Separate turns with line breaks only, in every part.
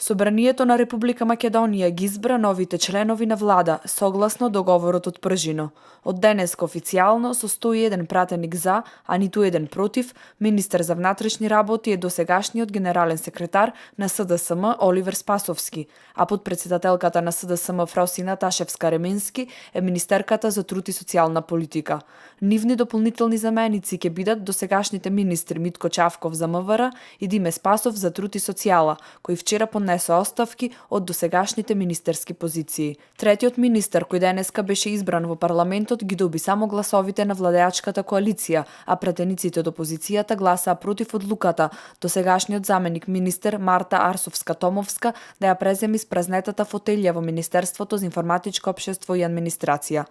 Собранието на Република Македонија ги избра новите членови на влада, согласно договорот од Пржино. Од денеска официјално со 101 пратеник за, а ниту еден против, министер за внатрешни работи е досегашниот генерален секретар на СДСМ Оливер Спасовски, а подпредседателката на СДСМ Фросина Ташевска-Ременски е министерката за труд и социјална политика. Нивни дополнителни заменици ќе бидат досегашните министри Митко Чавков за МВР и Диме Спасов за труд и социјала, кој вчера поднесе оставки од досегашните министерски позиции. Третиот министер кој денеска беше избран во парламентот ги доби само гласовите на владеачката коалиција, а пратениците од опозицијата гласаа против одлуката досегашниот заменик министер Марта Арсовска-Томовска да ја преземи спразнетата фотелја во Министерството за информатичко општество и администрација.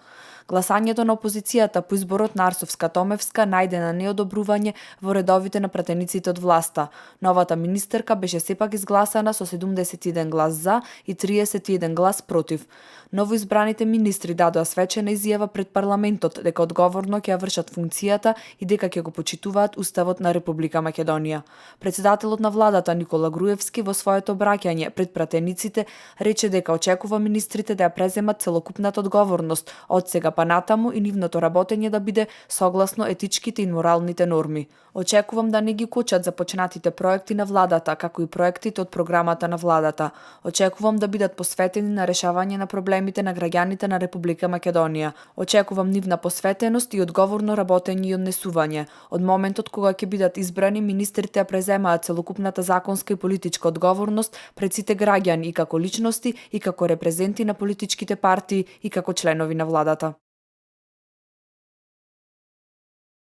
Гласањето на опозицијата по изборот на Арсовска-Томевска најде на неодобрување во редовите на пратениците од власта. Новата министерка беше сепак изгласана со 71 глас за и 31 глас против. Новоизбраните министри дадоа свечена изјава пред парламентот дека одговорно ќе ја вршат функцијата и дека ќе го почитуваат Уставот на Република Македонија. Председателот на владата Никола Груевски во своето обраќање пред пратениците рече дека очекува министрите да ја преземат целокупната одговорност од сега па натаму и нивното работење да биде согласно етичките и моралните норми. Очекувам да не ги кочат започнатите проекти на владата, како и проектите од програмата на владата. Очекувам да бидат посветени на решавање на проблемите на граѓаните на Република Македонија. Очекувам нивна посветеност и одговорно работење и однесување. Од моментот кога ќе бидат избрани, министрите ја преземаат целокупната законска и политичка одговорност пред сите граѓани и како личности, и како репрезенти на политичките партии, и како членови на владата.